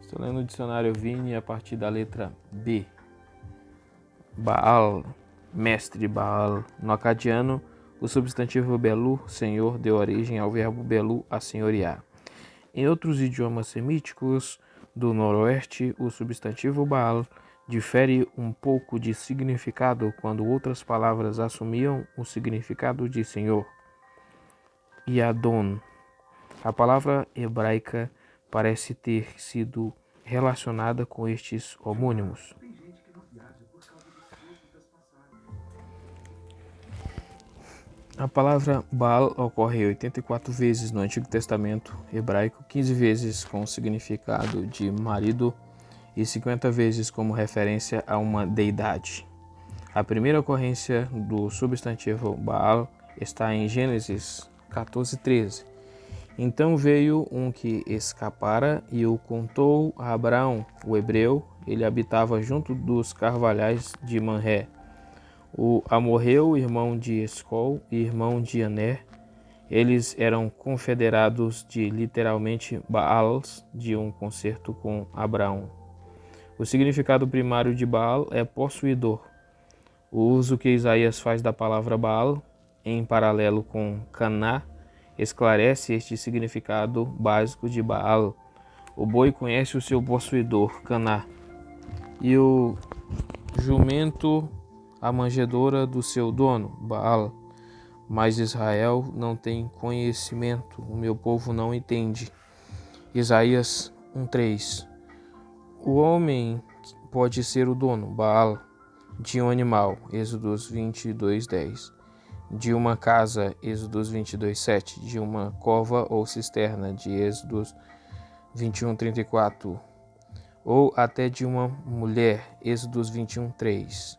Estou lendo o dicionário Vini a partir da letra B. Baal, mestre Baal. No acadiano, o substantivo belu, senhor, deu origem ao verbo belu, assenhorear. Em outros idiomas semíticos do noroeste, o substantivo Baal difere um pouco de significado quando outras palavras assumiam o significado de senhor. Yadon. A palavra hebraica parece ter sido relacionada com estes homônimos. A palavra Baal ocorre 84 vezes no Antigo Testamento hebraico, 15 vezes com o significado de marido e 50 vezes como referência a uma deidade. A primeira ocorrência do substantivo Baal está em Gênesis 14:13. Então veio um que escapara e o contou a Abraão, o hebreu. Ele habitava junto dos carvalhais de Manré. O amorreu, irmão de Escol e irmão de Aner. Eles eram confederados de literalmente Baals, de um concerto com Abraão. O significado primário de Baal é possuidor. O uso que Isaías faz da palavra Baal, em paralelo com Caná, esclarece este significado básico de Baal. O boi conhece o seu possuidor, Caná, e o jumento a manjedoura do seu dono, Baal. Mas Israel não tem conhecimento, o meu povo não entende. Isaías 1:3. O homem pode ser o dono, Baal, de um animal, Êxodos 22:10. De uma casa, Êxodos 22:7, de uma cova ou cisterna, de Êxodos 21:34, ou até de uma mulher, Êxodos 21:3.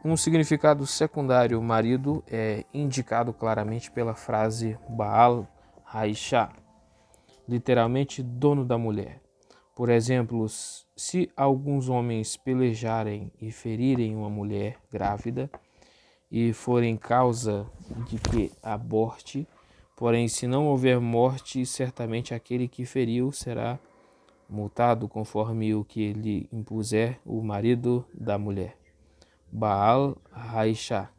Um significado secundário, marido, é indicado claramente pela frase Baal Haishá, literalmente dono da mulher. Por exemplo, se alguns homens pelejarem e ferirem uma mulher grávida, e forem causa de que aborte, porém se não houver morte, certamente aquele que feriu será multado conforme o que lhe impuser o marido da mulher, Baal Haishá,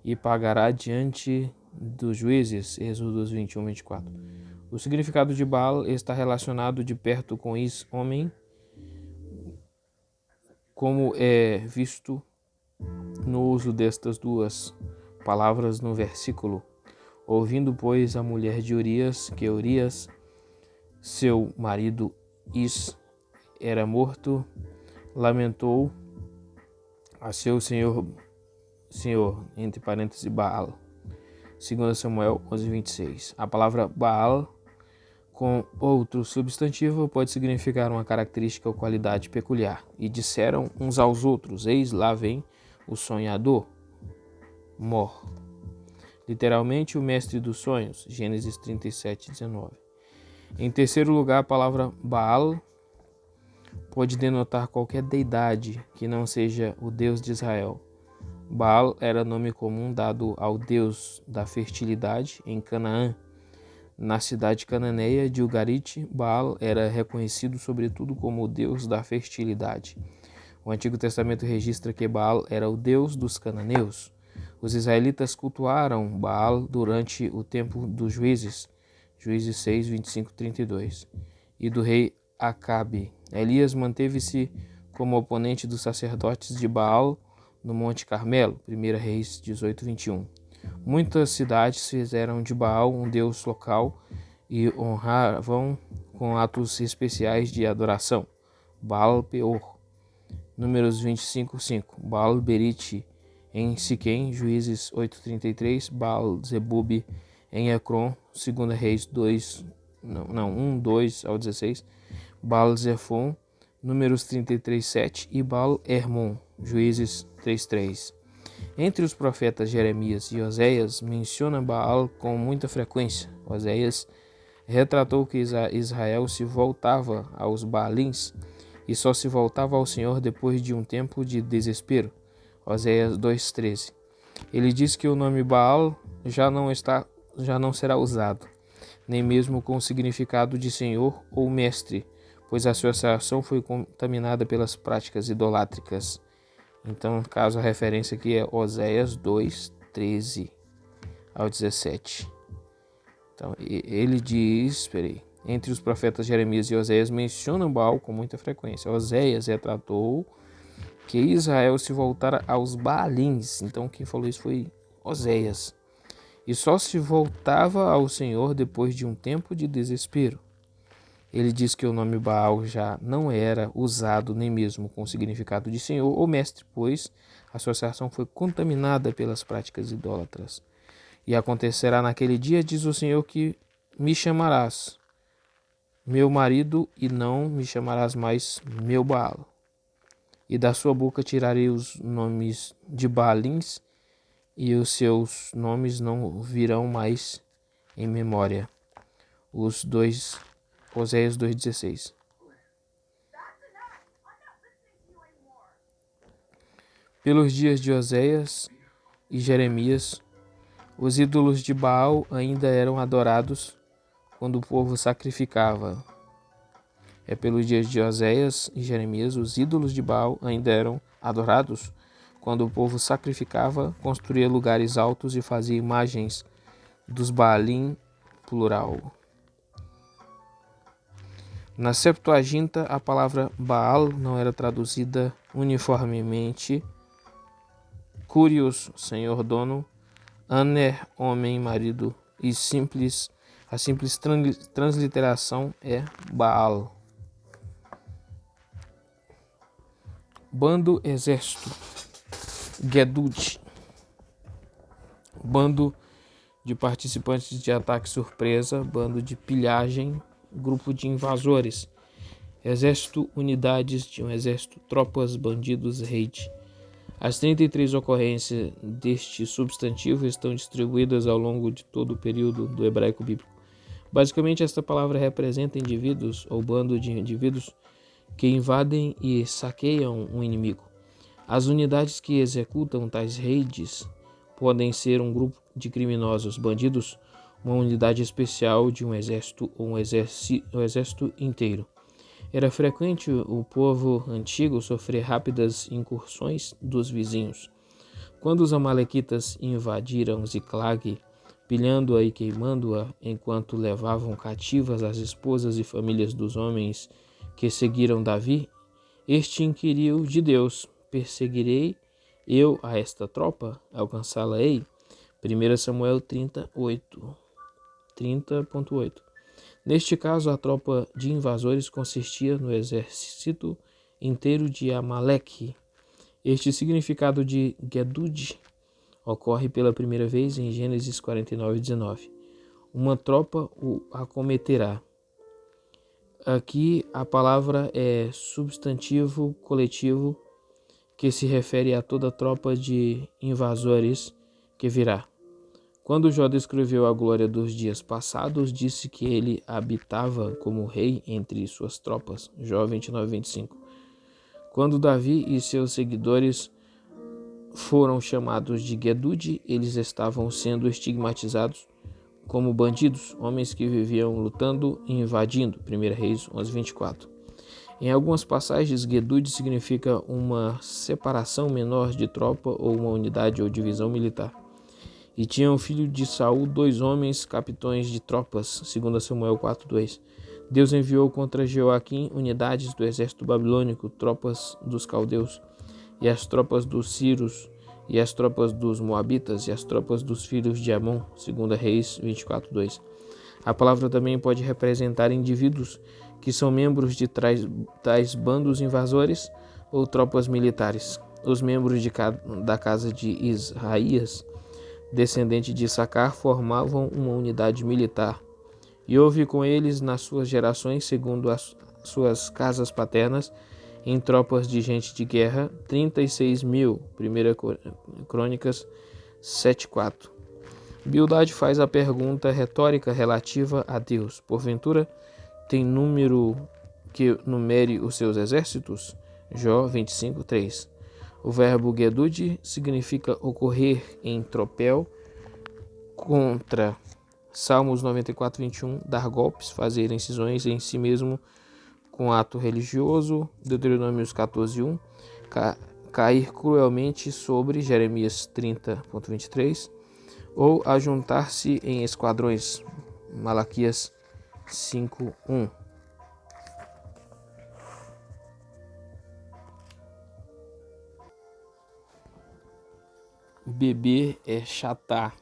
e pagará diante dos juízes, Êxodos 21:24. O significado de Baal está relacionado de perto com homem, como é visto no uso destas duas palavras no versículo. Ouvindo, pois, a mulher de Urias, que Urias, seu marido era morto, lamentou a seu senhor, entre parênteses, Baal. 2 Samuel 11:26. A palavra Baal, com outro substantivo, pode significar uma característica ou qualidade peculiar. E disseram uns aos outros: eis lá vem o sonhador, Mor. Literalmente, o mestre dos sonhos, Gênesis 37:19. Em terceiro lugar, a palavra Baal pode denotar qualquer deidade que não seja o Deus de Israel. Baal era nome comum dado ao Deus da fertilidade em Canaã. Na cidade cananeia de Ugarit, Baal era reconhecido sobretudo como o Deus da fertilidade. O Antigo Testamento registra que Baal era o Deus dos cananeus. Os israelitas cultuaram Baal durante o tempo dos juízes, Juízes 6, 25-32, e do rei Acabe. Elias manteve-se como oponente dos sacerdotes de Baal no Monte Carmelo, 1 Reis 18:21. Muitas cidades fizeram de Baal um deus local e honravam com atos especiais de adoração. Baal Peor. Números 25:5. Baal Berite em Siquém, Juízes 8:33. Baal Zebub em Ecrom, 2 Reis 1:2-16. Baal Zephon, Números 33:7. E Baal Hermon, Juízes 3:3. Entre os profetas Jeremias e Oséias, menciona Baal com muita frequência. Oséias retratou que Israel se voltava aos Baalins e só se voltava ao Senhor depois de um tempo de desespero. Oséias 2:13. Ele diz que o nome Baal já não será usado, nem mesmo com o significado de Senhor ou Mestre, pois a associação foi contaminada pelas práticas idolátricas. Então, no caso, a referência aqui é Oséias 2, 13 ao 17. Então, ele diz, entre os profetas Jeremias e Oséias mencionam Baal com muita frequência. Oséias retratou que Israel se voltara aos Baalins. Então, quem falou isso foi Oséias. E só se voltava ao Senhor depois de um tempo de desespero. Ele diz que o nome Baal já não era usado nem mesmo com o significado de Senhor ou Mestre, pois a associação foi contaminada pelas práticas idólatras. E acontecerá naquele dia, diz o Senhor, que me chamarás meu marido e não me chamarás mais meu Baal. E da sua boca tirarei os nomes de Baalins e os seus nomes não virão mais em memória. Oséias 2,16. Pelos dias de Oséias e Jeremias, os ídolos de Baal ainda eram adorados quando o povo sacrificava. Pelos dias de Oséias e Jeremias, os ídolos de Baal ainda eram adorados quando o povo sacrificava, construía lugares altos e fazia imagens dos Baalim, plural. Na Septuaginta, a palavra Baal não era traduzida uniformemente. Curios, senhor dono, Aner, homem, marido, e a simples transliteração é Baal. Bando, exército. Gedud, bando de participantes de ataque surpresa, bando de pilhagem, grupo de invasores. Exército, unidades de um exército, tropas, bandidos, raid. As 33 ocorrências deste substantivo estão distribuídas ao longo de todo o período do hebraico bíblico. Basicamente, esta palavra representa indivíduos ou bando de indivíduos que invadem e saqueiam um inimigo. As unidades que executam tais raids podem ser um grupo de criminosos, bandidos, uma unidade especial de um exército ou um exército inteiro. Era frequente o povo antigo sofrer rápidas incursões dos vizinhos. Quando os amalequitas invadiram Ziclag, pilhando-a e queimando-a, enquanto levavam cativas as esposas e famílias dos homens que seguiram Davi, este inquiriu de Deus: perseguirei eu a esta tropa? Alcançá-la-ei? 1 Samuel 30.8. Neste caso, a tropa de invasores consistia no exército inteiro de Amaleque. Este significado de Gedud ocorre pela primeira vez em Gênesis 49:19. Uma tropa o acometerá. Aqui a palavra é substantivo coletivo que se refere a toda tropa de invasores que virá. Quando Jó descreveu a glória dos dias passados, disse que ele habitava como rei entre suas tropas. Jó 29:25. Quando Davi e seus seguidores foram chamados de Gedud, eles estavam sendo estigmatizados como bandidos, homens que viviam lutando e invadindo. 1 Reis 11:24. Em algumas passagens, Gedud significa uma separação menor de tropa ou uma unidade ou divisão militar. E tinha um filho de Saul 2 homens, capitões de tropas, 2 Samuel 4:2. Deus enviou contra Jeoaquim unidades do exército babilônico, tropas dos caldeus, e as tropas dos sírios, e as tropas dos moabitas, e as tropas dos filhos de Amon, 2 Reis 24:2. A palavra também pode representar indivíduos que são membros de tais bandos invasores ou tropas militares. Os membros da casa de Isaías, descendente de Issacar, formavam uma unidade militar. E houve com eles nas suas gerações, segundo as suas casas paternas, em tropas de gente de guerra, 36.000. 1 Crônicas 7:4. Bildade faz a pergunta retórica relativa a Deus: porventura tem número que numere os seus exércitos? Jó 25:3. O verbo Gedud significa ocorrer em tropel contra. Salmos 94:21, dar golpes, fazer incisões em si mesmo com ato religioso, Deuteronômio 14:1, cair cruelmente sobre Jeremias 30:23, ou ajuntar-se em esquadrões, Malaquias 5:1. Beber é chatar,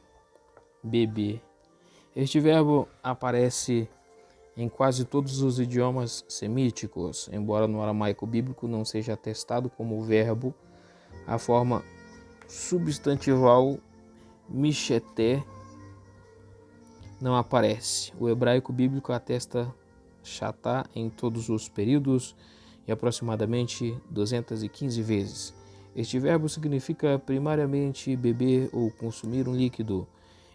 beber. Este verbo aparece em quase todos os idiomas semíticos, embora no aramaico bíblico não seja atestado como verbo, a forma substantival micheté não aparece. O hebraico bíblico atesta chatá em todos os períodos e aproximadamente 215 vezes. Este verbo significa primariamente beber ou consumir um líquido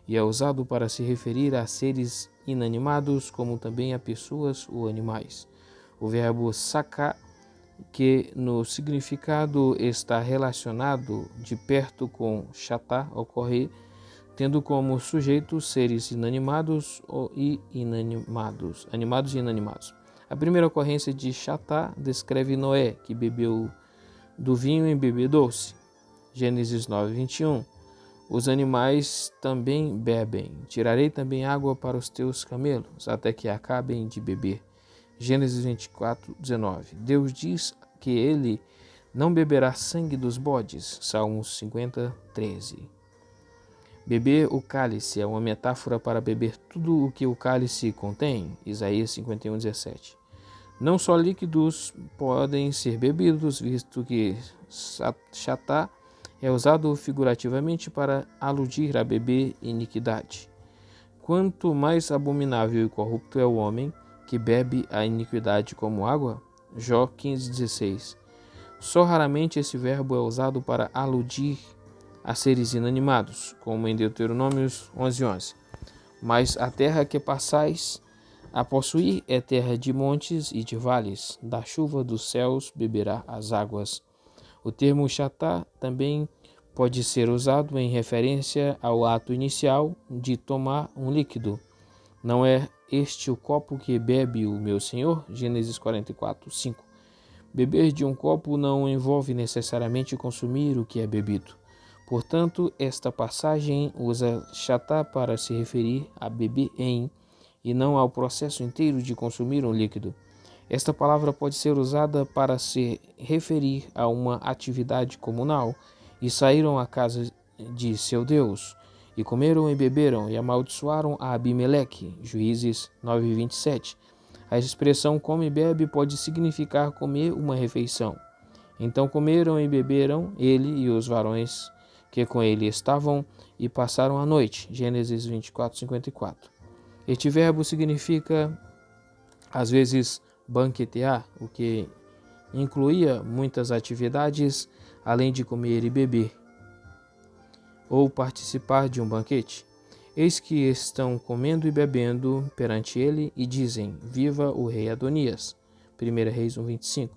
e é usado para se referir a seres inanimados, como também a pessoas ou animais. O verbo sacar, que no significado está relacionado de perto com chatá, ocorre tendo como sujeitos seres inanimados e inanimados, animados e inanimados. A primeira ocorrência de chatá descreve Noé, que bebeu do vinho em bebedouro. Gênesis 9:21. Os animais também bebem. Tirarei também água para os teus camelos, até que acabem de beber. Gênesis 24:19. Deus diz que ele não beberá sangue dos bodes. Salmos 50:13. Beber o cálice é uma metáfora para beber tudo o que o cálice contém. Isaías 51:17. Não só líquidos podem ser bebidos, visto que chatá é usado figurativamente para aludir a beber iniquidade. Quanto mais abominável e corrupto é o homem que bebe a iniquidade como água. Jó 15:16. Só raramente esse verbo é usado para aludir a seres inanimados, como em Deuteronômio 11:11. Mas a terra que passais a possuir é terra de montes e de vales, da chuva dos céus beberá as águas. O termo chatá também pode ser usado em referência ao ato inicial de tomar um líquido. Não é este o copo que bebe o meu Senhor? Gênesis 44:5. Beber de um copo não envolve necessariamente consumir o que é bebido. Portanto, esta passagem usa chatá para se referir a beber em e não ao processo inteiro de consumir um líquido. Esta palavra pode ser usada para se referir a uma atividade comunal, e saíram à casa de seu Deus, e comeram e beberam, e amaldiçoaram a Abimeleque. Juízes 9:27. A expressão come e bebe pode significar comer uma refeição. Então comeram e beberam ele e os varões que com ele estavam, e passaram a noite. Gênesis 24:54. Este verbo significa, às vezes, banquetear, o que incluía muitas atividades, além de comer e beber, ou participar de um banquete. Eis que estão comendo e bebendo perante ele e dizem: Viva o rei Adonias. 1 Reis 1:25.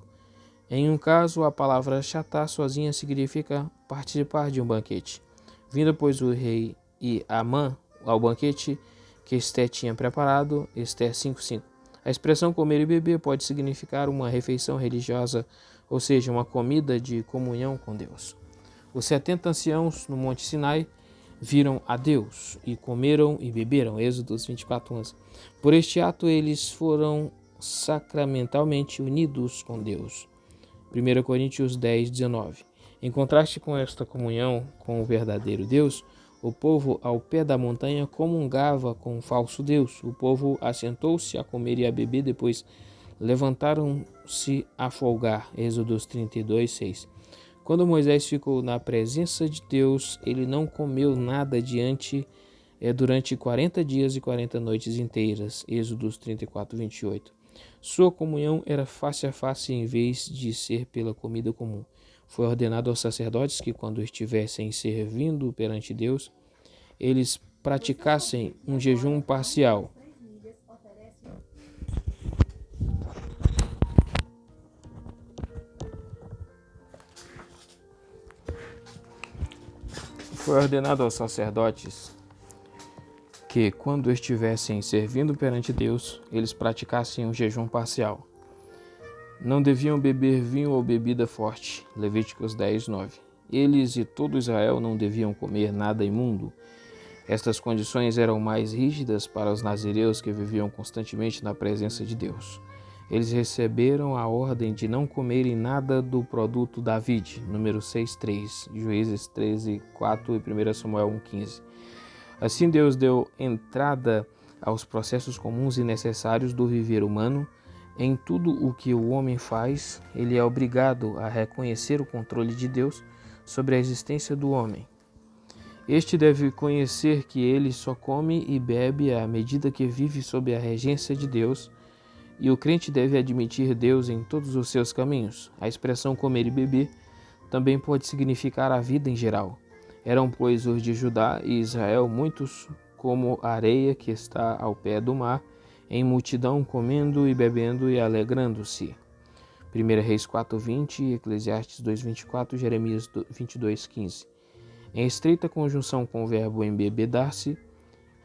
Em um caso, a palavra chatá sozinha significa participar de um banquete. Vindo, pois, o rei e Amã ao banquete que Esté tinha preparado, Esté 5:5. A expressão comer e beber pode significar uma refeição religiosa, ou seja, uma comida de comunhão com Deus. Os 70 anciãos no Monte Sinai viram a Deus e comeram e beberam. Êxodos 24:11. Por este ato eles foram sacramentalmente unidos com Deus. 1 Coríntios 10:19. Em contraste com esta comunhão com o verdadeiro Deus, o povo ao pé da montanha comungava com o falso Deus. O povo assentou-se a comer e a beber, depois levantaram-se a folgar. Êxodos 32:6. Quando Moisés ficou na presença de Deus, ele não comeu nada durante 40 dias e 40 noites inteiras. Êxodos 34:28. Sua comunhão era face a face em vez de ser pela comida comum. Foi ordenado aos sacerdotes que, quando estivessem servindo perante Deus, eles praticassem um jejum parcial. Foi ordenado aos sacerdotes que, quando estivessem servindo perante Deus, eles praticassem um jejum parcial. Não deviam beber vinho ou bebida forte. Levíticos 10, 9. Eles e todo Israel não deviam comer nada imundo. Estas condições eram mais rígidas para os nazireus que viviam constantemente na presença de Deus. Eles receberam a ordem de não comerem nada do produto da vide, número 6:3, Juízes 13:4 e 1 Samuel 1:15. Assim Deus deu entrada aos processos comuns e necessários do viver humano. Em tudo o que o homem faz, ele é obrigado a reconhecer o controle de Deus sobre a existência do homem. Este deve conhecer que ele só come e bebe à medida que vive sob a regência de Deus, e o crente deve admitir Deus em todos os seus caminhos. A expressão comer e beber também pode significar a vida em geral. Eram, pois, os de Judá e Israel muitos como a areia que está ao pé do mar, em multidão comendo e bebendo e alegrando-se. 1 Reis 4:20, Eclesiastes 2:24, Jeremias 22:15. Em estreita conjunção com o verbo embebedar-se,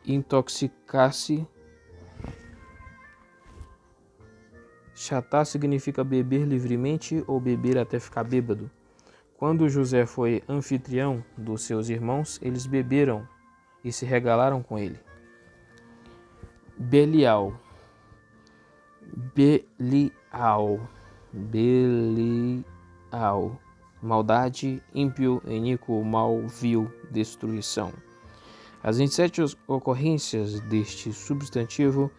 intoxicar-se. Chatar significa beber livremente ou beber até ficar bêbado. Quando José foi anfitrião dos seus irmãos, eles beberam e se regalaram com ele. Belial. Maldade, ímpio, iníquo, mal, vil, destruição. As 27 ocorrências deste substantivo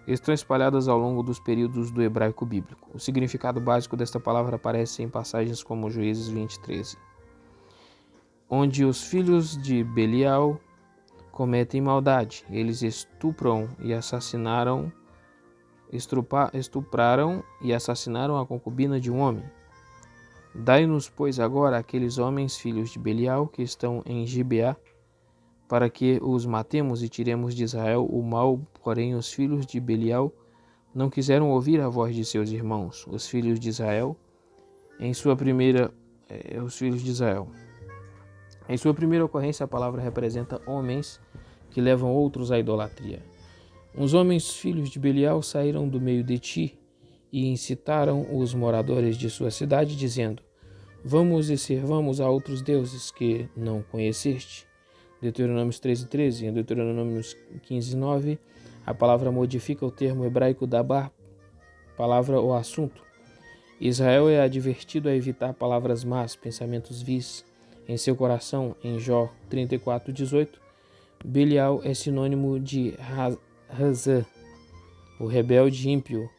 estão espalhadas ao longo dos períodos do hebraico bíblico. O significado básico desta palavra aparece em passagens como Juízes 20:13, onde os filhos de Belial cometem maldade. Eles estupraram e assassinaram a concubina de um homem. Dai-nos, pois, agora aqueles homens, filhos de Belial, que estão em Gibeá, para que os matemos e tiremos de Israel o mal. Porém os filhos de Belial não quiseram ouvir a voz de seus irmãos, os filhos de Israel. Em sua primeira ocorrência, a palavra representa homens que levam outros à idolatria. Uns homens, filhos de Belial, saíram do meio de ti e incitaram os moradores de sua cidade, dizendo: Vamos e servamos a outros deuses que não conheceste. Deuteronômios 13:13. Em Deuteronômios 15:9, a palavra modifica o termo hebraico dabar, palavra ou assunto. Israel é advertido a evitar palavras más, pensamentos vis em seu coração. Em Jó 34:18, Belial é sinônimo de Razã, o rebelde ímpio.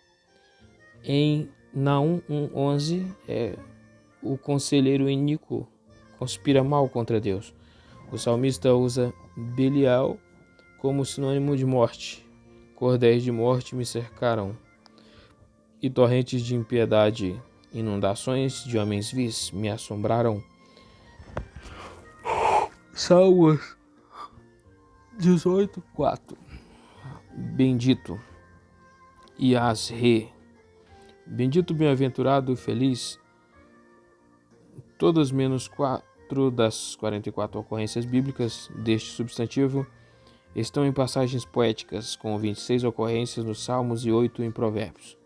Em Naum 1:11, o conselheiro iníquo conspira mal contra Deus. O salmista usa Belial como sinônimo de morte. Cordéis de morte me cercaram, e torrentes de impiedade, inundações de homens vis me assombraram. Salmos 18:4. Bendito, Yasre. Bendito, bem-aventurado, feliz. Todas menos 4 das 44 ocorrências bíblicas deste substantivo estão em passagens poéticas, com 26 ocorrências nos Salmos e 8 em Provérbios.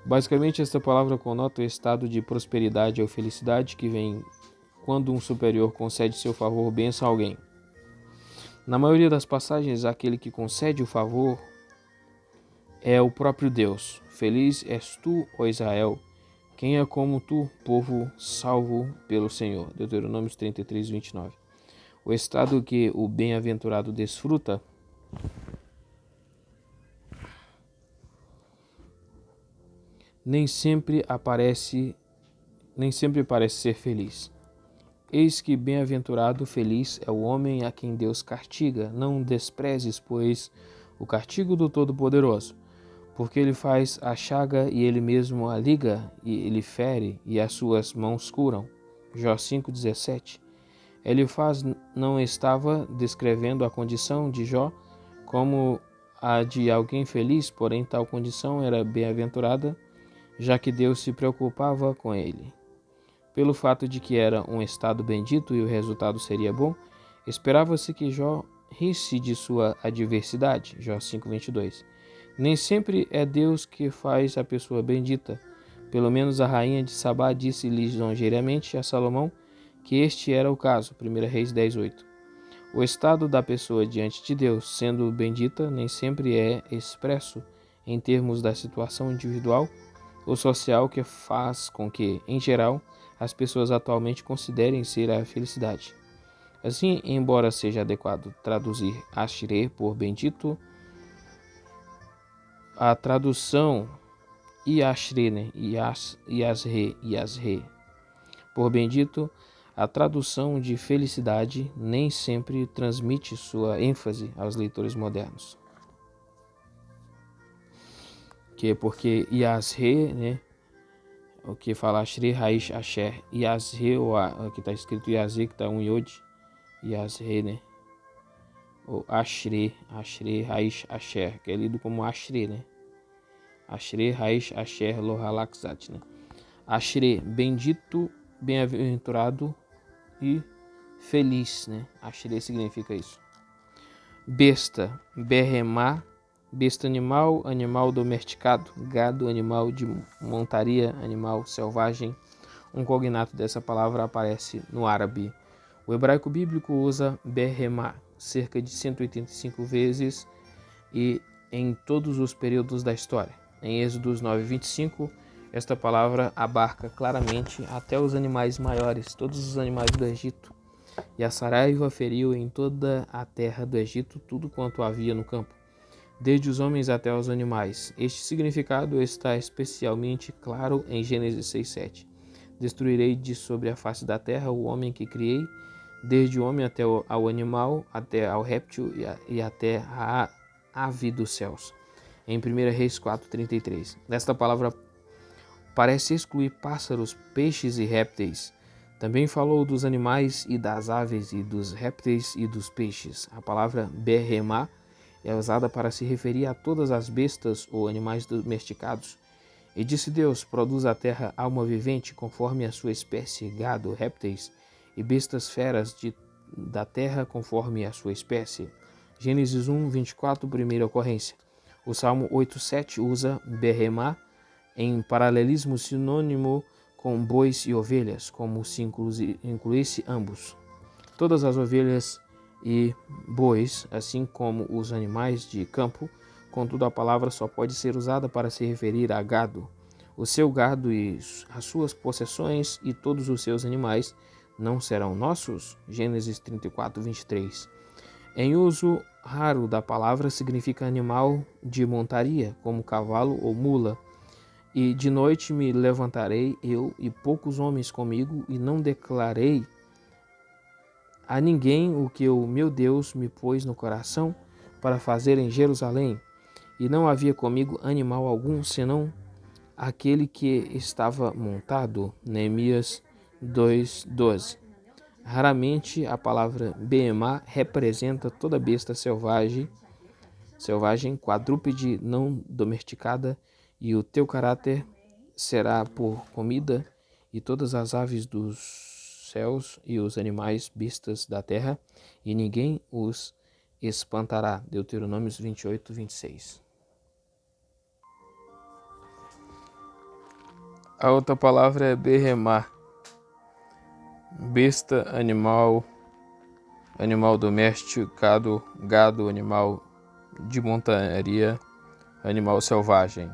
Basicamente, esta palavra conota o estado de prosperidade ou felicidade que vem quando um superior concede seu favor ou bênção a alguém. Na maioria das passagens, aquele que concede o favor é o próprio Deus. Feliz és tu, ó Israel, quem é como tu, povo salvo pelo Senhor. Deuteronômios 33:29. O estado que o bem-aventurado desfruta nem sempre parece ser feliz. Eis que bem-aventurado, feliz é o homem a quem Deus castiga. Não desprezes, pois, o castigo do Todo-Poderoso, porque ele faz a chaga e ele mesmo a liga, e ele fere e as suas mãos curam. Jó 5:17. Ele faz não estava descrevendo a condição de Jó como a de alguém feliz, porém tal condição era bem-aventurada, já que Deus se preocupava com ele. Pelo fato de que era um estado bendito e o resultado seria bom, esperava-se que Jó risse de sua adversidade. Jó 5:22. Nem sempre é Deus que faz a pessoa bendita, Pelo menos a rainha de Sabá disse lisonjeiramente a Salomão que este era o caso. 1 Reis 10:8. O estado da pessoa diante de Deus, sendo bendita, nem sempre é expresso em termos da situação individual ou social que faz com que, em geral, as pessoas atualmente considerem ser a felicidade. Assim, embora seja adequado traduzir Ashrei por bendito, a tradução Yashrei, né? Yasre, por bendito, a tradução de felicidade nem sempre transmite sua ênfase aos leitores modernos. Porque Yasre, né? O que fala Ashrei, Raish, Asher. Yasre, aqui está escrito Yasre, que está um Yod. Yasre, né? Ou Ashrei, Raish, Asher, que é lido como Ashrei, né? Ashrei, Raish, Asher, Lohalakzat, né? Ashrei, bendito, bem-aventurado e feliz, né? Ashrei significa isso. Besta, Berremá, besta animal, animal domesticado, gado, animal de montaria, animal selvagem. Um cognato dessa palavra aparece no árabe. O hebraico bíblico usa Berremá cerca de 185 vezes e em todos os períodos da história. Em Êxodos 9:25, esta palavra abarca claramente até os animais maiores, todos os animais do Egito. E a Saraiva feriu em toda a terra do Egito tudo quanto havia no campo, desde os homens até os animais. Este significado está especialmente claro em Gênesis 6:7. Destruirei de sobre a face da terra o homem que criei, desde o homem até ao animal, até ao réptil e até a ave dos céus. Em 1 Reis 4:33. Esta palavra parece excluir pássaros, peixes e répteis. Também falou dos animais e das aves e dos répteis e dos peixes. A palavra berremá é usada para se referir a todas as bestas ou animais domesticados. E disse Deus: produz a terra alma vivente conforme a sua espécie, gado, répteis e bestas feras da terra conforme a sua espécie. Gênesis 1:24, primeira ocorrência. O Salmo 8:7 usa berremá em paralelismo sinônimo com bois e ovelhas, como se incluísse ambos. Todas as ovelhas e bois, assim como os animais de campo, contudo a palavra só pode ser usada para se referir a gado. O seu gado e as suas possessões e todos os seus animais não serão nossos? Gênesis 34:23. Em uso raro da palavra significa animal de montaria, como cavalo ou mula. E de noite me levantarei, eu e poucos homens comigo, e não declarei a ninguém o que o meu Deus me pôs no coração para fazer em Jerusalém. E não havia comigo animal algum, senão aquele que estava montado. Neemias 2:12. Raramente a palavra Beemá representa toda besta selvagem, quadrúpede não domesticada, e o teu caráter será por comida, e todas as aves dos céus e os animais bestas da terra, e ninguém os espantará. Deuteronômio 28:26. A outra palavra é berremá. Besta, animal domesticado, gado, animal de montaria, animal selvagem.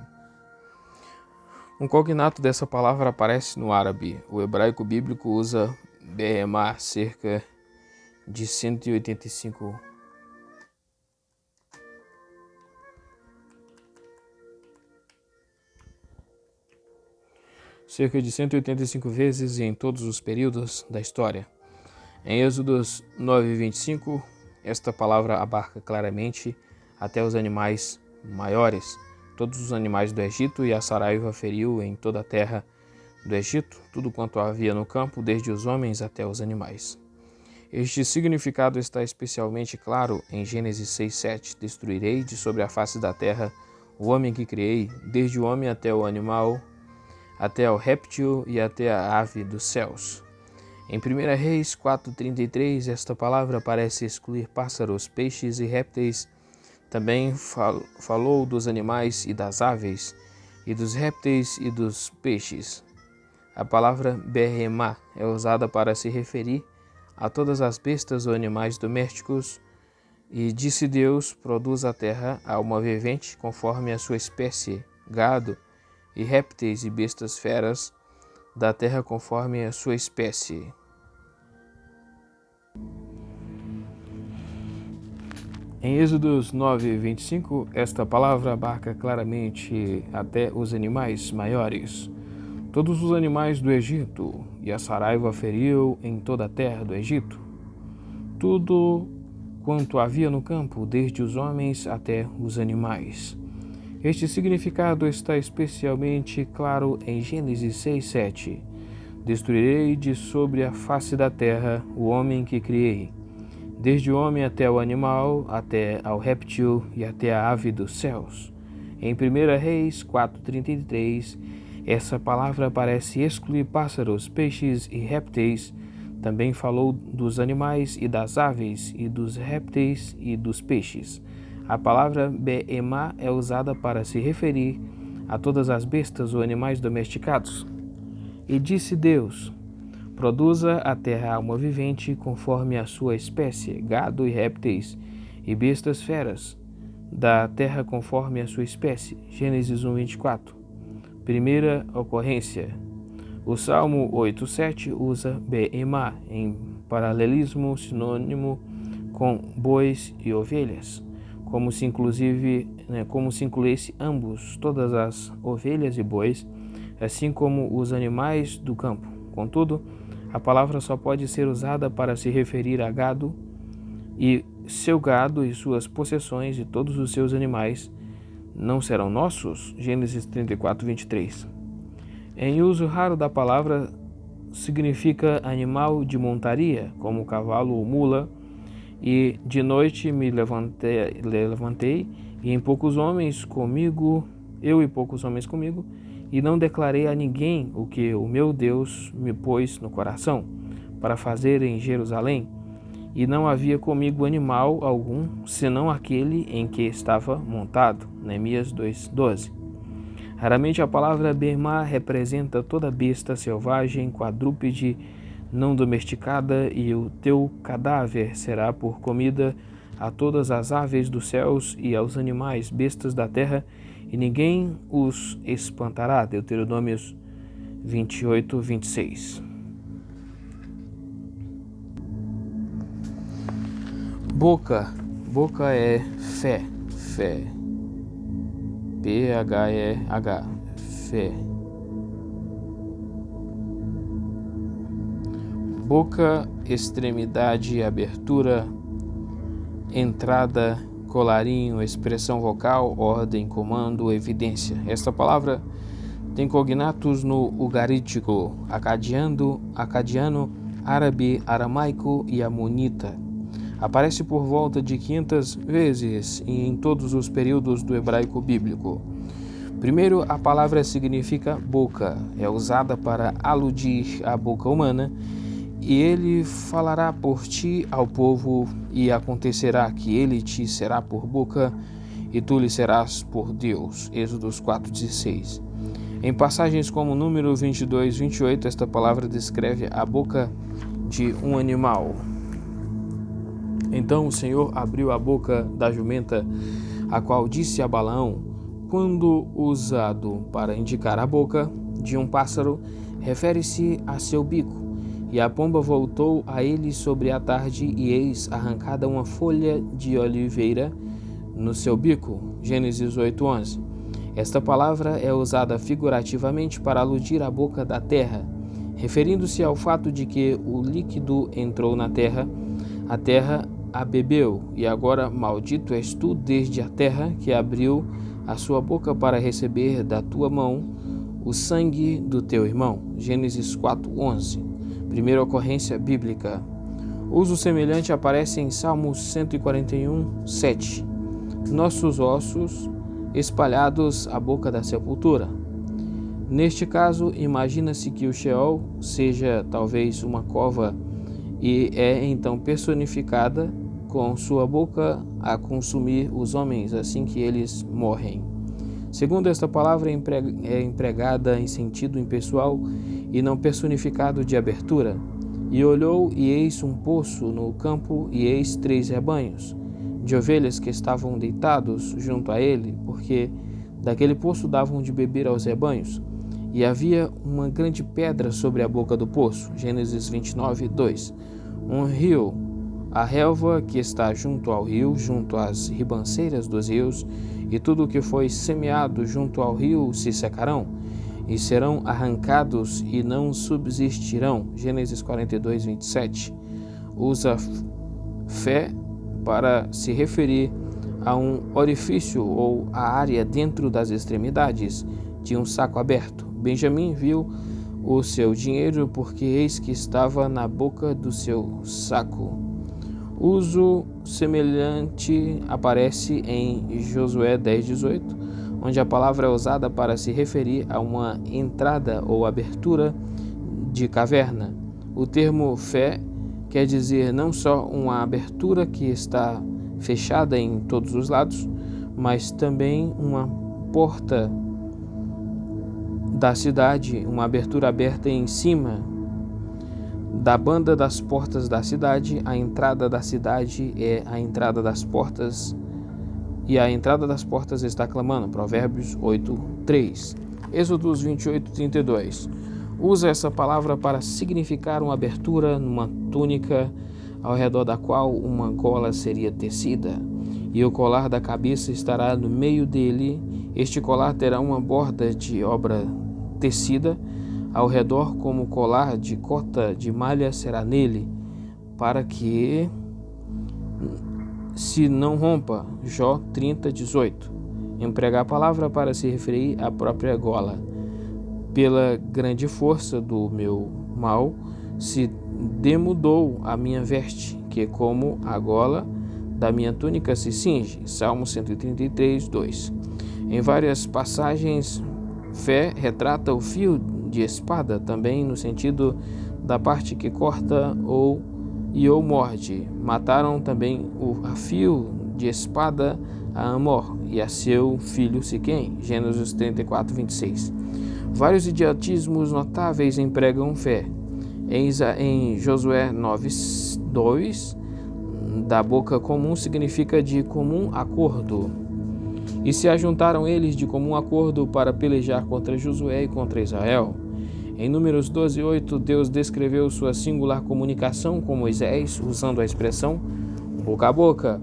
Um cognato dessa palavra aparece no árabe. O hebraico bíblico usa berremá cerca de 185 vezes em todos os períodos da história. Em Êxodos 9:25, esta palavra abarca claramente até os animais maiores, todos os animais do Egito, e a Saraiva feriu em toda a terra do Egito tudo quanto havia no campo, desde os homens até os animais. Este significado está especialmente claro em Gênesis 6:7. Destruirei de sobre a face da terra o homem que criei, desde o homem até o animal, até ao réptil e até a ave dos céus. Em 1 Reis 4:33, esta palavra parece excluir pássaros, peixes e répteis. Também falou dos animais e das aves. e dos répteis e dos peixes. A palavra behemá é usada para se referir a todas as bestas ou animais domésticos. E disse Deus: produz a terra alma vivente conforme a sua espécie, gado e répteis e bestas feras da terra conforme a sua espécie. Em Êxodos 9:25, esta palavra abarca claramente até os animais maiores. Todos os animais do Egito, e a saraiva feriu em toda a terra do Egito. Tudo quanto havia no campo, desde os homens até os animais. Este significado está especialmente claro em Gênesis 6:7. Destruirei de sobre a face da terra o homem que criei, desde o homem até o animal, até ao réptil e até a ave dos céus. Em 1 Reis 4:33, essa palavra parece excluir pássaros, peixes e répteis. Também falou dos animais e das aves, e dos répteis e dos peixes. A palavra behemá é usada para se referir a todas as bestas ou animais domesticados. E disse Deus: produza a terra alma vivente conforme a sua espécie, gado e répteis, e bestas feras da terra conforme a sua espécie. Gênesis 1:24. Primeira ocorrência. O Salmo 8:7 usa behemá em paralelismo sinônimo com bois e ovelhas, como se incluísse ambos, todas as ovelhas e bois, assim como os animais do campo. Contudo, a palavra só pode ser usada para se referir a gado e seu gado e suas possessões, e todos os seus animais não serão nossos. Gênesis 34:23. Em uso raro da palavra, significa animal de montaria, como cavalo ou mula. E de noite me levantei e em poucos homens comigo, e não declarei a ninguém o que o meu Deus me pôs no coração, para fazer em Jerusalém. E não havia comigo animal algum, senão aquele em que estava montado. Neemias 2:12. Raramente a palavra behemá representa toda besta selvagem, quadrúpede, não domesticada, e o teu cadáver será por comida a todas as aves dos céus e aos animais, bestas da terra, e ninguém os espantará. Deuteronômios 28:26. Boca. Boca é fé. P-H-E-H. Fé. Boca, extremidade, abertura, entrada, colarinho, expressão vocal, ordem, comando, evidência. Esta palavra tem cognatos no ugarítico, acadiano, árabe, aramaico e amonita. Aparece por volta de 500 vezes em todos os períodos do hebraico bíblico. Primeiro, a palavra significa boca, é usada para aludir à boca humana, e ele falará por ti ao povo, e acontecerá que ele te será por boca, e tu lhe serás por Deus. Êxodos 4:16. Em passagens como Número 22:28, esta palavra descreve a boca de um animal. Então o Senhor abriu a boca da jumenta, a qual disse a Balaão. Quando usado para indicar a boca de um pássaro, refere-se a seu bico. E a pomba voltou a ele sobre a tarde, e eis arrancada uma folha de oliveira no seu bico. Gênesis 8:11. Esta palavra é usada figurativamente para aludir à boca da terra, referindo-se ao fato de que o líquido entrou na terra, a terra a bebeu, e agora maldito és tu desde a terra, que abriu a sua boca para receber da tua mão o sangue do teu irmão. Gênesis 4:11. Primeira ocorrência bíblica. Uso semelhante aparece em Salmos 141:7. Nossos ossos espalhados à boca da sepultura. Neste caso, imagina-se que o Sheol seja talvez uma cova, e é então personificada com sua boca a consumir os homens assim que eles morrem. Segundo, esta palavra é empregada em sentido impessoal e não personificado de abertura. E olhou, e eis um poço no campo, e eis 3 rebanhos de ovelhas que estavam deitados junto a ele, porque daquele poço davam de beber aos rebanhos. E havia uma grande pedra sobre a boca do poço. Gênesis 29, 2. Um rio, a relva que está junto ao rio, junto às ribanceiras dos rios, e tudo o que foi semeado junto ao rio se secarão, e serão arrancados e não subsistirão. Gênesis 42, 27. Usa fé para se referir a um orifício ou a área dentro das extremidades de um saco aberto. Benjamim viu o seu dinheiro porque eis que estava na boca do seu saco. Uso semelhante aparece em Josué 10:18, onde a palavra é usada para se referir a uma entrada ou abertura de caverna. O termo fé quer dizer não só uma abertura que está fechada em todos os lados, mas também uma porta da cidade, uma abertura aberta em cima da banda das portas da cidade. A entrada da cidade é a entrada das portas, e a entrada das portas está clamando. Provérbios 8:3. Êxodos 28:32. Usa essa palavra para significar uma abertura numa túnica ao redor da qual uma gola seria tecida, e o colar da cabeça estará no meio dele. Este colar terá uma borda de obra tecida ao redor, como colar de cota de malha será nele, para que se não rompa. Jó 30:18. Empregar a palavra para se referir à própria gola. Pela grande força do meu mal se demudou a minha veste, que como a gola da minha túnica se cinge. Salmo 133:2. Em várias passagens, fé retrata o fio de espada, também no sentido da parte que corta ou morde. Mataram também a fio de espada a Amor e a seu filho Siquém. Gênesis 34:26. Vários idiotismos notáveis empregam fé. Em Josué 9:2, da boca comum significa de comum acordo. E se ajuntaram eles de comum acordo para pelejar contra Josué e contra Israel. Em Números 12:8, Deus descreveu sua singular comunicação com Moisés, usando a expressão boca a boca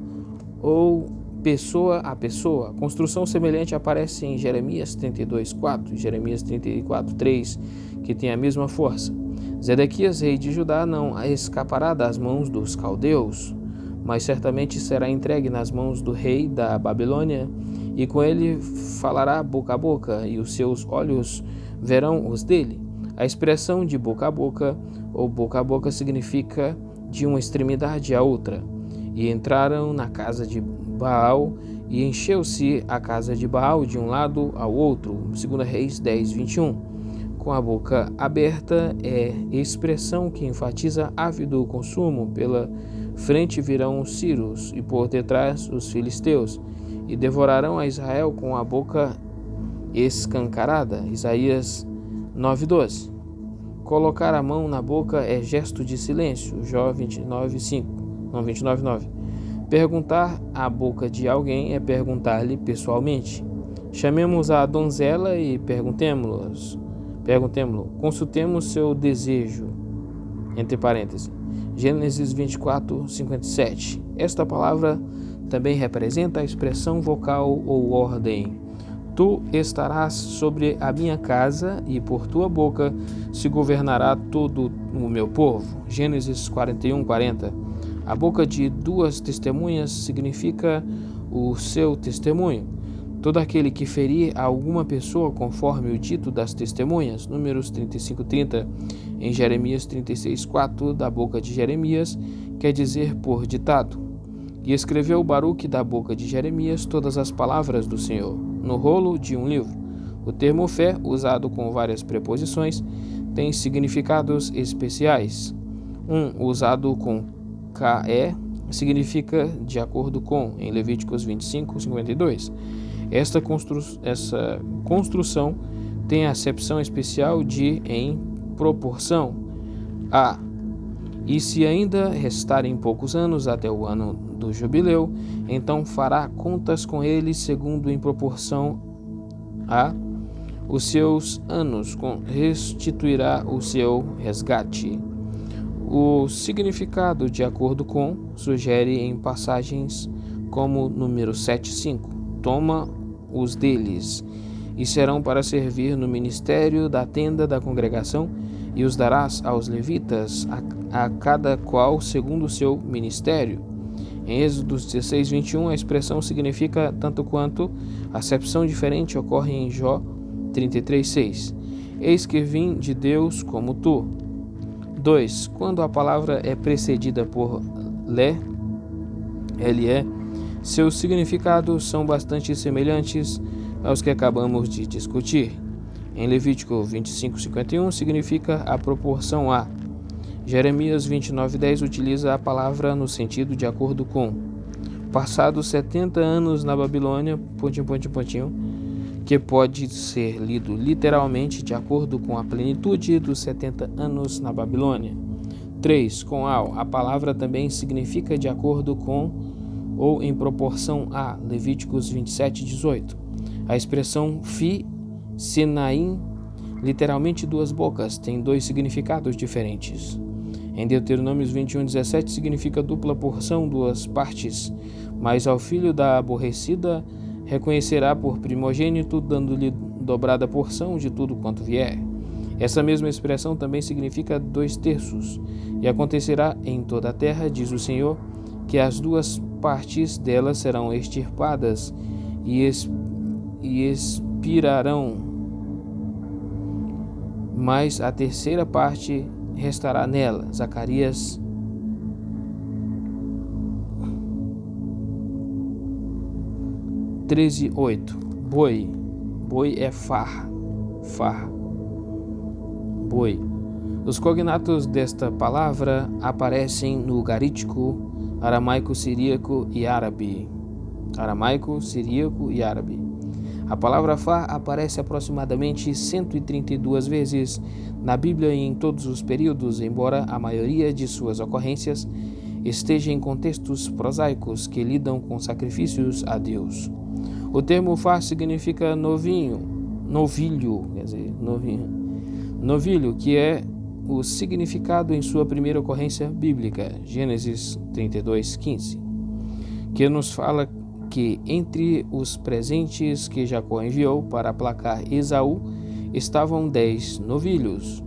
ou pessoa a pessoa. Construção semelhante aparece em Jeremias 32:4 e Jeremias 34:3, que tem a mesma força. Zedequias, rei de Judá, não escapará das mãos dos caldeus, mas certamente será entregue nas mãos do rei da Babilônia, e com ele falará boca a boca, e os seus olhos verão os dele. A expressão de boca a boca significa de uma extremidade à outra. E entraram na casa de Baal, e encheu-se a casa de Baal de um lado ao outro. 2 Reis 10:21. Com a boca aberta é expressão que enfatiza ávido consumo. Pela frente virão os sírios, e por detrás os filisteus, e devorarão a Israel com a boca escancarada. Isaías 9:12. Colocar a mão na boca é gesto de silêncio. Jó 29:9. Perguntar à boca de alguém é perguntar-lhe pessoalmente. Chamemos a donzela e perguntemo-lo. Consultemos seu desejo. Entre parênteses. Gênesis 24:57. Esta palavra também representa a expressão vocal ou ordem. Tu estarás sobre a minha casa, e por tua boca se governará todo o meu povo. Gênesis 41:40. A boca de 2 testemunhas significa o seu testemunho. Todo aquele que ferir a alguma pessoa conforme o dito das testemunhas. Números 35:30. Em Jeremias 36:4, da boca de Jeremias, quer dizer por ditado. E escreveu Baruque da boca de Jeremias todas as palavras do Senhor, no rolo de um livro. O termo fé, usado com várias preposições, tem significados especiais. Usado com KE, significa de acordo com, em Levíticos 25:52. Essa construção tem a acepção especial de em proporção a. E se ainda restarem poucos anos até o ano do jubileu, então fará contas com eles segundo em proporção a os seus anos, restituirá o seu resgate. O significado, de acordo com, sugere em passagens como número 7,5: toma os deles, e serão para servir no ministério da tenda da congregação, e os darás aos levitas, a cada qual segundo o seu ministério. Em Êxodo 16:21, a expressão significa tanto quanto, a acepção diferente ocorre em Jó 33:6. Eis que vim de Deus como tu. 2. Quando a palavra é precedida por LE, seus significados são bastante semelhantes aos que acabamos de discutir. Em Levítico 25:51 significa a proporção a. Jeremias 29:10 utiliza a palavra no sentido de acordo com. Passados 70 anos na Babilônia, que pode ser lido literalmente de acordo com a plenitude dos 70 anos na Babilônia. 3. Com ao, a palavra também significa de acordo com ou em proporção a. Levíticos 27:18. A expressão fi Sinaim, literalmente duas bocas, tem dois significados diferentes. Em Deuteronômio 21:17 significa dupla porção, duas partes, mas ao filho da aborrecida reconhecerá por primogênito, dando-lhe dobrada porção de tudo quanto vier. Essa mesma expressão também significa 2/3, e acontecerá em toda a terra, diz o Senhor, que as duas partes dela serão extirpadas e expirarão, mas a terceira parte restará nela. Zacarias 13:8. Boi. Boi é far. Boi. Os cognatos desta palavra aparecem no ugarítico, aramaico, siríaco e árabe. A palavra far aparece aproximadamente 132 vezes na Bíblia e em todos os períodos, embora a maioria de suas ocorrências esteja em contextos prosaicos que lidam com sacrifícios a Deus. O termo far significa novilho, que é o significado em sua primeira ocorrência bíblica, Gênesis 32:15, que nos fala que entre os presentes que Jacó enviou para aplacar Esaú estavam 10 novilhos.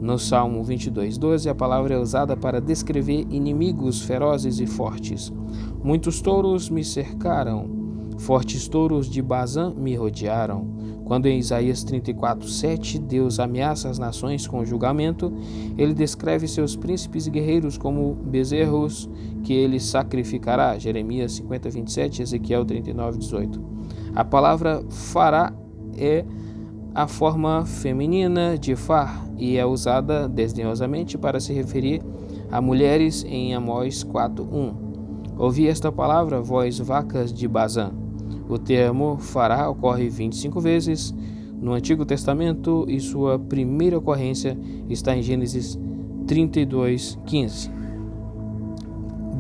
No Salmo 22:12, a palavra é usada para descrever inimigos ferozes e fortes. Muitos touros me cercaram, fortes touros de Bazã me rodearam. Quando em Isaías 34:7 Deus ameaça as nações com julgamento, ele descreve seus príncipes e guerreiros como bezerros que ele sacrificará. Jeremias 50:27, Ezequiel 39:18. A palavra fará é a forma feminina de far e é usada desdenhosamente para se referir a mulheres em Amós 4:1. Ouvi esta palavra, vós vacas de Bazã. O termo fará ocorre 25 vezes no Antigo Testamento e sua primeira ocorrência está em Gênesis 32:15.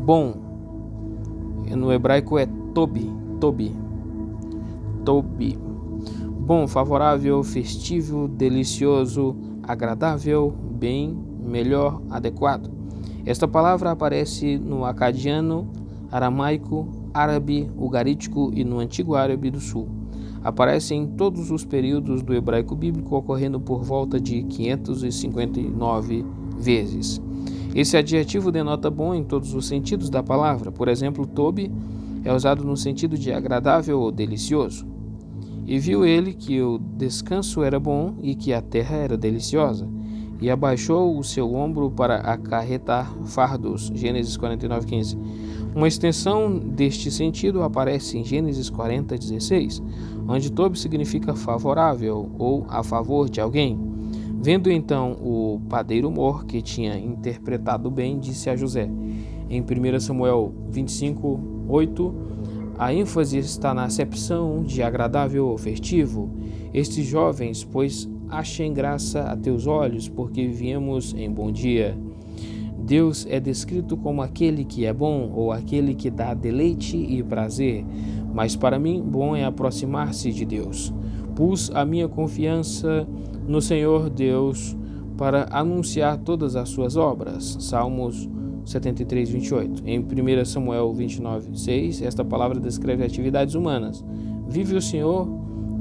Bom, no hebraico é tobi. Bom, favorável, festivo, delicioso, agradável, bem, melhor, adequado. Esta palavra aparece no acadiano, aramaico, árabe, ugarítico e no antigo árabe do sul. Aparece em todos os períodos do hebraico bíblico, ocorrendo por volta de 559 vezes. Esse adjetivo denota bom em todos os sentidos da palavra. Por exemplo, tobi é usado no sentido de agradável ou delicioso. E viu ele que o descanso era bom e que a terra era deliciosa, e abaixou o seu ombro para acarretar fardos. Gênesis 49:15. Uma extensão deste sentido aparece em Gênesis 40:16, onde tobi significa favorável ou a favor de alguém. Vendo então o padeiro mor, que tinha interpretado bem, disse a José, em 1 Samuel 25:8, A ênfase está na acepção de agradável ou festivo. Estes jovens, pois, achem graça a teus olhos, porque viemos em bom dia. Deus é descrito como aquele que é bom ou aquele que dá deleite e prazer, mas para mim bom é aproximar-se de Deus. Pus a minha confiança no Senhor Deus para anunciar todas as suas obras. Salmos 73, 28. Em 1 Samuel 29, 6, esta palavra descreve atividades humanas. Vive o Senhor,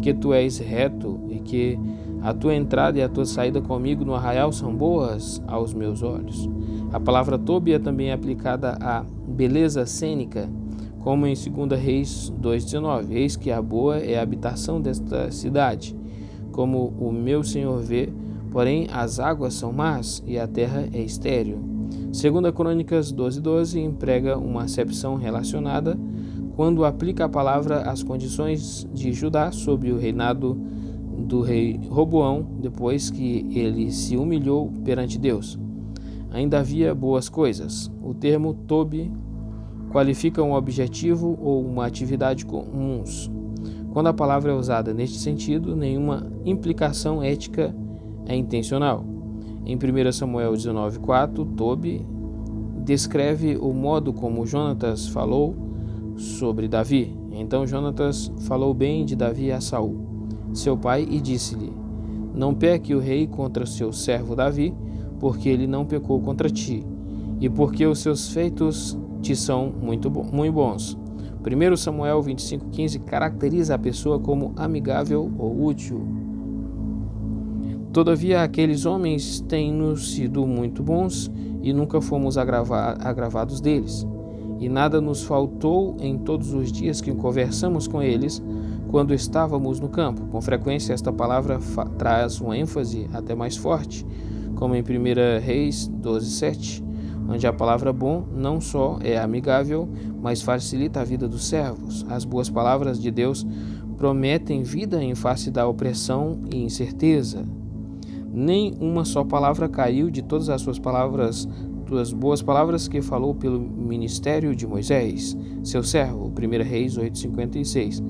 que tu és reto e que a tua entrada e a tua saída comigo no arraial são boas aos meus olhos. A palavra Tobi também é aplicada à beleza cênica, como em 2 Reis 2,19. Eis que a boa é a habitação desta cidade, como o meu Senhor vê, porém as águas são más e a terra é estéril. 2 Crônicas 12,12 emprega uma acepção relacionada quando aplica a palavra às condições de Judá sob o reinado do rei Roboão, depois que ele se humilhou perante Deus. Ainda havia boas coisas. O termo Tobi qualifica um objetivo ou uma atividade comuns. Quando a palavra é usada neste sentido, nenhuma implicação ética é intencional. Em 1 Samuel 19,4, Tobi descreve o modo como Jonatas falou sobre Davi. Então Jonatas falou bem de Davi a Saul, seu pai, e disse-lhe: não peque o rei contra seu servo Davi, porque ele não pecou contra ti, e porque os seus feitos te são muito bons. 1 Samuel 25,15 caracteriza a pessoa como amigável ou útil. Todavia, aqueles homens têm-nos sido muito bons e nunca fomos agravados deles. E nada nos faltou em todos os dias que conversamos com eles quando estávamos no campo. Com frequência, esta palavra traz uma ênfase até mais forte, como em 1 Reis 12,7, onde a palavra bom não só é amigável, mas facilita a vida dos servos. As boas palavras de Deus prometem vida em face da opressão e incerteza. Nem uma só palavra caiu de todas as suas boas palavras que falou pelo ministério de Moisés, seu servo, 1 Reis 8,56.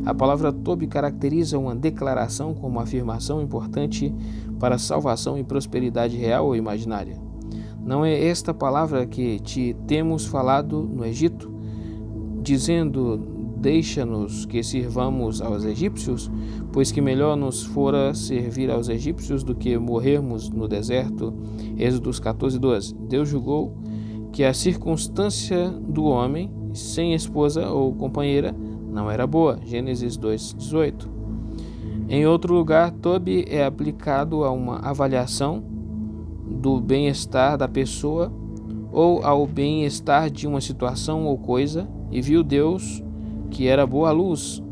A palavra Tobi caracteriza uma declaração como uma afirmação importante para a salvação e prosperidade real ou imaginária. Não é esta palavra que te temos falado no Egito, dizendo: deixa-nos que sirvamos aos egípcios, pois que melhor nos fora servir aos egípcios do que morrermos no deserto. Êxodos 14:12. Deus julgou que a circunstância do homem sem esposa ou companheira não era boa. Gênesis 2:18. Em outro lugar, Tobi é aplicado a uma avaliação do bem-estar da pessoa ou ao bem-estar de uma situação ou coisa, e viu Deus que era boa luz.